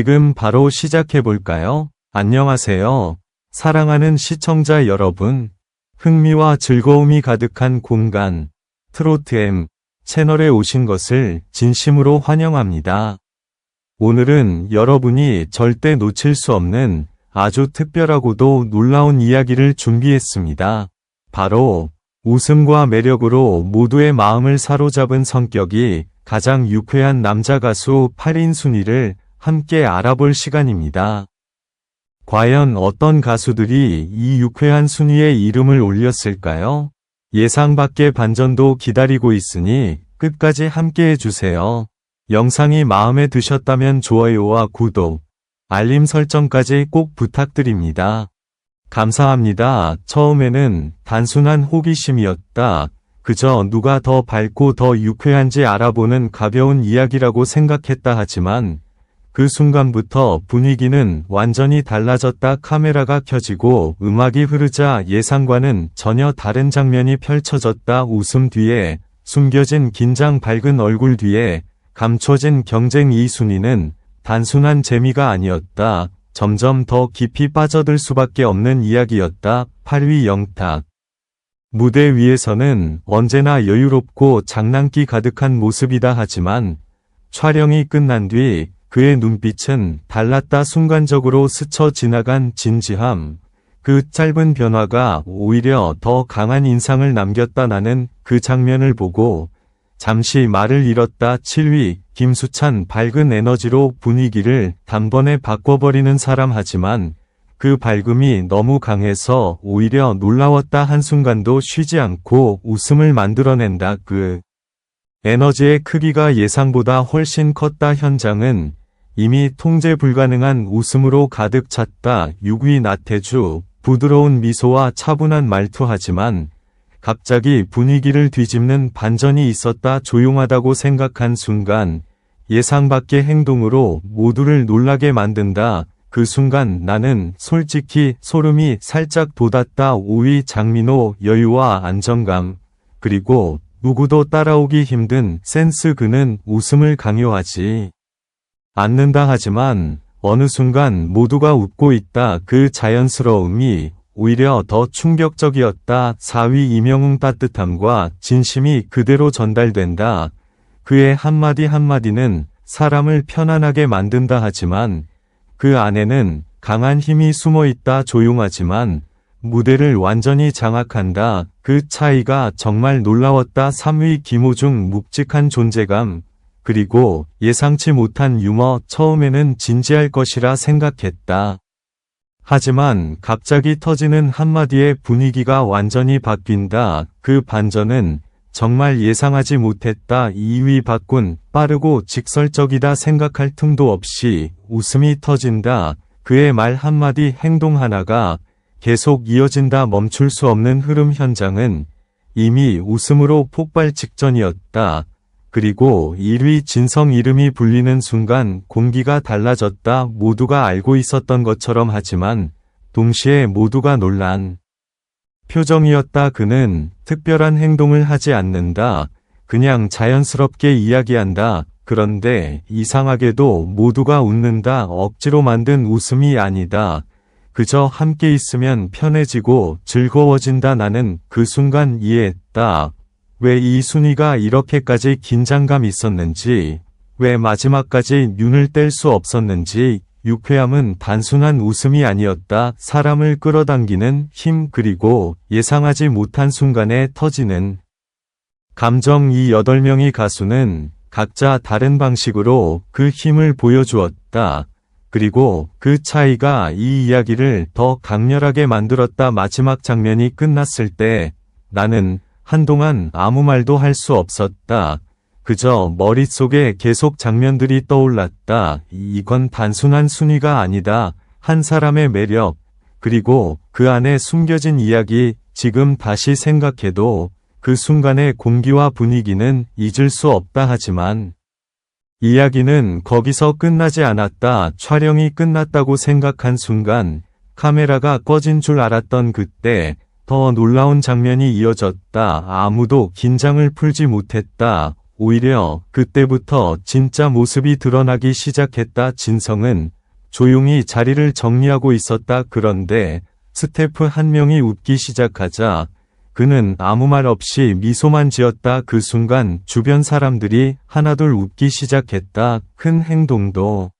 지금 바로 시작해볼까요? 안녕하세요. 사랑하는 시청자 여러분. 흥미와 즐거움이 가득한 공간, 트로트M 채널에 오신 것을 진심으로 환영합니다. 오늘은 여러분이 절대 놓칠 수 없는 아주 특별하고도 놀라운 이야기를 준비했습니다. 바로 웃음과 매력으로 모두의 마음을 사로잡은 성격이 가장 유쾌한 남자 가수 8인 순위를 함께 알아볼 시간입니다. 과연 어떤 가수들이 이 유쾌한 순위에 이름을 올렸을까요? 예상 밖의 반전도 기다리고 있으니 끝까지 함께 해주세요. 영상이 마음에 드셨다면 좋아요와 구독, 알림 설정까지 꼭 부탁드립니다. 감사합니다. 처음에는 단순한 호기심이었다. 그저 누가 더 밝고 더 유쾌한지 알아보는 가벼운 이야기라고 생각했다 하지만 그 순간부터 분위기는 완전히 달라졌다. 카메라가 켜지고 음악이 흐르자 예상과는 전혀 다른 장면이 펼쳐졌다. 웃음 뒤에 숨겨진 긴장, 밝은 얼굴 뒤에 감춰진 경쟁. 이 순위는 단순한 재미가 아니었다. 점점 더 깊이 빠져들 수밖에 없는 이야기였다. 8위 영탁. 무대 위에서는 언제나 여유롭고 장난기 가득한 모습이다 하지만 촬영이 끝난 뒤 그의 눈빛은 달랐다. 순간적으로 스쳐 지나간 진지함. 그 짧은 변화가 오히려 더 강한 인상을 남겼다. 나는 그 장면을 보고 잠시 말을 잃었다. 7위 김수찬. 밝은 에너지로 분위기를 단번에 바꿔버리는 사람. 하지만 그 밝음이 너무 강해서 오히려 놀라웠다. 한순간도 쉬지 않고 웃음을 만들어낸다. 그 에너지의 크기가 예상보다 훨씬 컸다. 현장은 이미 통제 불가능한 웃음으로 가득 찼다. 6위 나태주. 부드러운 미소와 차분한 말투. 하지만 갑자기 분위기를 뒤집는 반전이 있었다. 조용하다고 생각한 순간 예상 밖의 행동으로 모두를 놀라게 만든다. 그 순간 나는 솔직히 소름이 살짝 돋았다. 5위 장민호. 여유와 안정감, 그리고 누구도 따라오기 힘든 센스. 그는 웃음을 강요하지 않는다 하지만 어느 순간 모두가 웃고 있다. 그 자연스러움이 오히려 더 충격적이었다. 4위 임영웅. 따뜻함과 진심이 그대로 전달된다. 그의 한마디 한마디는 사람을 편안하게 만든다 하지만 그 안에는 강한 힘이 숨어있다. 조용하지만 무대를 완전히 장악한다. 그 차이가 정말 놀라웠다. 3위 김호중. 묵직한 존재감, 그리고 예상치 못한 유머. 처음에는 진지할 것이라 생각했다. 하지만 갑자기 터지는 한마디에 분위기가 완전히 바뀐다. 그 반전은 정말 예상하지 못했다. 2위 박군. 빠르고 직설적이다. 생각할 틈도 없이 웃음이 터진다. 그의 말 한마디, 행동 하나가 계속 이어진다. 멈출 수 없는 흐름. 현장은 이미 웃음으로 폭발 직전이었다. 그리고 1위 진성. 이름이 불리는 순간 공기가 달라졌다. 모두가 알고 있었던 것처럼 하지만 동시에 모두가 놀란 표정이었다. 그는 특별한 행동을 하지 않는다. 그냥 자연스럽게 이야기한다. 그런데 이상하게도 모두가 웃는다. 억지로 만든 웃음이 아니다. 그저 함께 있으면 편해지고 즐거워진다. 나는 그 순간 이해했다. 왜 이 순위가 이렇게까지 긴장감 있었는지, 왜 마지막까지 눈을 뗄 수 없었는지. 유쾌함은 단순한 웃음이 아니었다. 사람을 끌어당기는 힘, 그리고 예상하지 못한 순간에 터지는 감정. 이 8명의 가수는 각자 다른 방식으로 그 힘을 보여주었다. 그리고 그 차이가 이 이야기를 더 강렬하게 만들었다. 마지막 장면이 끝났을 때 나는 한동안 아무 말도 할 수 없었다. 그저 머릿속에 계속 장면들이 떠올랐다. 이건 단순한 순위가 아니다. 한 사람의 매력, 그리고 그 안에 숨겨진 이야기. 지금 다시 생각해도 그 순간의 공기와 분위기는 잊을 수 없다. 하지만 이야기는 거기서 끝나지 않았다. 촬영이 끝났다고 생각한 순간 카메라가 꺼진 줄 알았던 그때 더 놀라운 장면이 이어졌다. 아무도 긴장을 풀지 못했다. 오히려 그때부터 진짜 모습이 드러나기 시작했다. 진성은 조용히 자리를 정리하고 있었다. 그런데 스태프 한 명이 웃기 시작하자 그는 아무 말 없이 미소만 지었다. 그 순간 주변 사람들이 하나둘 웃기 시작했다. 큰 행동도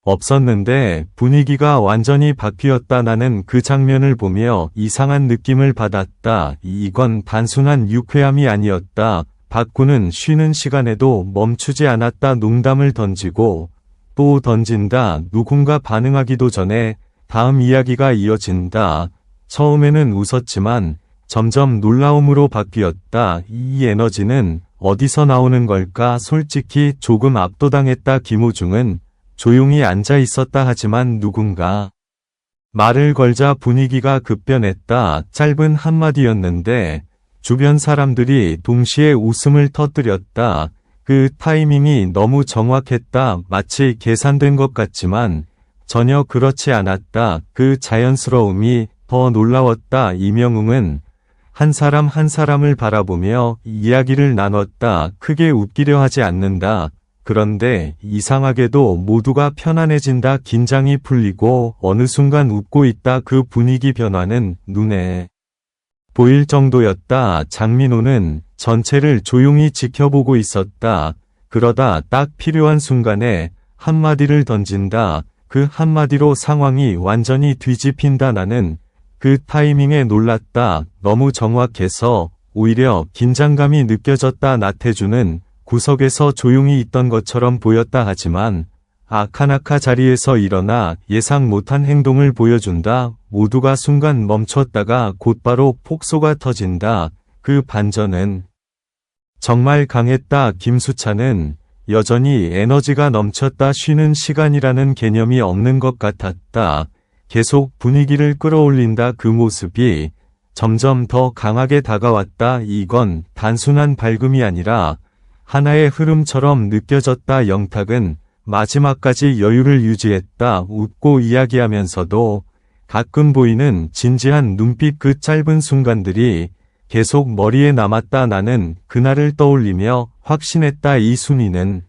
없었는데 분위기가 완전히 바뀌었다. 나는 그 장면을 보며 이상한 느낌을 받았다. 이건 단순한 유쾌함이 아니었다. 박구는 쉬는 시간에도 멈추지 않았다. 농담을 던지고 또 던진다. 누군가 반응하기도 전에 다음 이야기가 이어진다. 처음에는 웃었지만 점점 놀라움으로 바뀌었다. 이 에너지는 어디서 나오는 걸까? 솔직히 조금 압도당했다. 김호중은 조용히 앉아 있었다. 하지만 누군가 말을 걸자 분위기가 급변했다. 짧은 한마디였는데 주변 사람들이 동시에 웃음을 터뜨렸다. 그 타이밍이 너무 정확했다. 마치 계산된 것 같지만 전혀 그렇지 않았다. 그 자연스러움이 더 놀라웠다. 이명웅은 한 사람 한 사람을 바라보며 이야기를 나눴다. 크게 웃기려 하지 않는다. 그런데 이상하게도 모두가 편안해진다. 긴장이 풀리고 어느 순간 웃고 있다. 그 분위기 변화는 눈에 보일 정도였다. 장민호는 전체를 조용히 지켜보고 있었다. 그러다 딱 필요한 순간에 한마디를 던진다. 그 한마디로 상황이 완전히 뒤집힌다. 나는 그 타이밍에 놀랐다. 너무 정확해서 오히려 긴장감이 느껴졌다. 나태주는 구석에서 조용히 있던 것처럼 보였다. 하지만 아카나카 자리에서 일어나 예상 못한 행동을 보여준다. 모두가 순간 멈췄다가 곧바로 폭소가 터진다. 그 반전은 정말 강했다. 김수찬은 여전히 에너지가 넘쳤다. 쉬는 시간이라는 개념이 없는 것 같았다. 계속 분위기를 끌어올린다. 그 모습이 점점 더 강하게 다가왔다. 이건 단순한 밝음이 아니라 하나의 흐름처럼 느껴졌다. 영탁은 마지막까지 여유를 유지했다. 웃고 이야기하면서도 가끔 보이는 진지한 눈빛. 그 짧은 순간들이 계속 머리에 남았다. 나는 그날을 떠올리며 확신했다. 이 순위는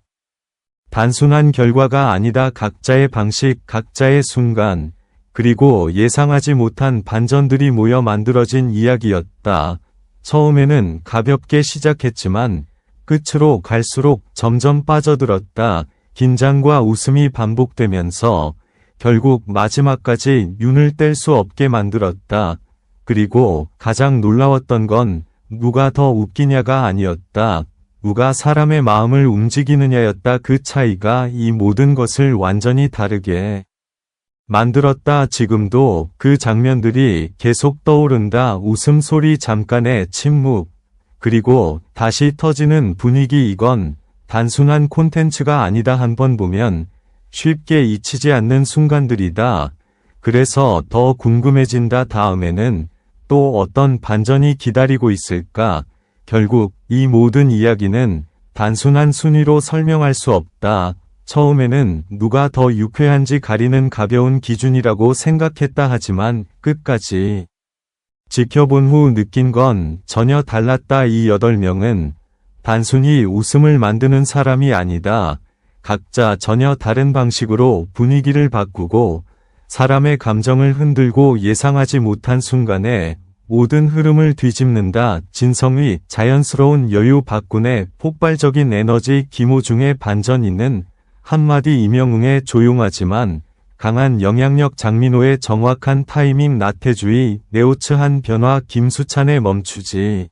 단순한 결과가 아니다. 각자의 방식, 각자의 순간, 그리고 예상하지 못한 반전들이 모여 만들어진 이야기였다. 처음에는 가볍게 시작했지만 끝으로 갈수록 점점 빠져들었다. 긴장과 웃음이 반복되면서 결국 마지막까지 눈을 뗄 수 없게 만들었다. 그리고 가장 놀라웠던 건 누가 더 웃기냐가 아니었다. 누가 사람의 마음을 움직이느냐였다. 그 차이가 이 모든 것을 완전히 다르게 만들었다. 지금도 그 장면들이 계속 떠오른다. 웃음소리, 잠깐의 침묵, 그리고 다시 터지는 분위기. 이건 단순한 콘텐츠가 아니다. 한번 보면 쉽게 잊히지 않는 순간들이다. 그래서 더 궁금해진다. 다음에는 또 어떤 반전이 기다리고 있을까? 결국 이 모든 이야기는 단순한 순위로 설명할 수 없다. 처음에는 누가 더 유쾌한지 가리는 가벼운 기준이라고 생각했다. 하지만 끝까지 지켜본 후 느낀 건 전혀 달랐다. 이 8명은 단순히 웃음을 만드는 사람이 아니다. 각자 전혀 다른 방식으로 분위기를 바꾸고 사람의 감정을 흔들고 예상하지 못한 순간에 모든 흐름을 뒤집는다. 진성의 자연스러운 여유, 박군의 폭발적인 에너지, 김호중의 반전 있는 한마디, 이명웅의 조용하지만 강한 영향력, 장민호의 정확한 타이밍, 나태주의, 네오츠한 변화, 김수찬의 멈추지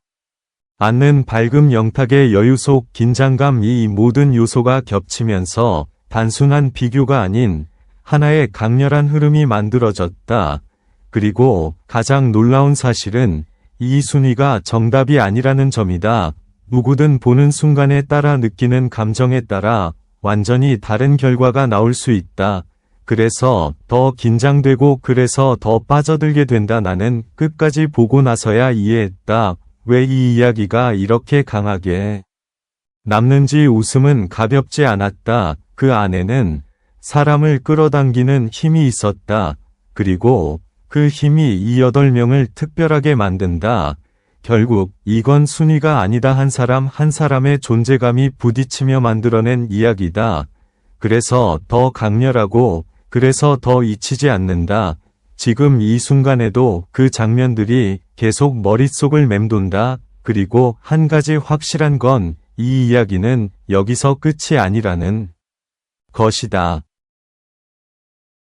않는 밝음, 영탁의 여유 속 긴장감. 이 모든 요소가 겹치면서 단순한 비교가 아닌 하나의 강렬한 흐름이 만들어졌다. 그리고 가장 놀라운 사실은 이 순위가 정답이 아니라는 점이다. 누구든 보는 순간에 따라 느끼는 감정에 따라 완전히 다른 결과가 나올 수 있다. 그래서 더 긴장되고 그래서 더 빠져들게 된다. 나는 끝까지 보고 나서야 이해했다. 왜 이 이야기가 이렇게 강하게 남는지. 웃음은 가볍지 않았다. 그 안에는 사람을 끌어당기는 힘이 있었다. 그리고 그 힘이 이 8명을 특별하게 만든다. 결국 이건 순위가 아니다. 한 사람 한 사람의 존재감이 부딪히며 만들어낸 이야기다. 그래서 더 강렬하고 그래서 더 잊히지 않는다. 지금 이 순간에도 그 장면들이 계속 머릿속을 맴돈다. 그리고 한 가지 확실한 건 이 이야기는 여기서 끝이 아니라는 것이다.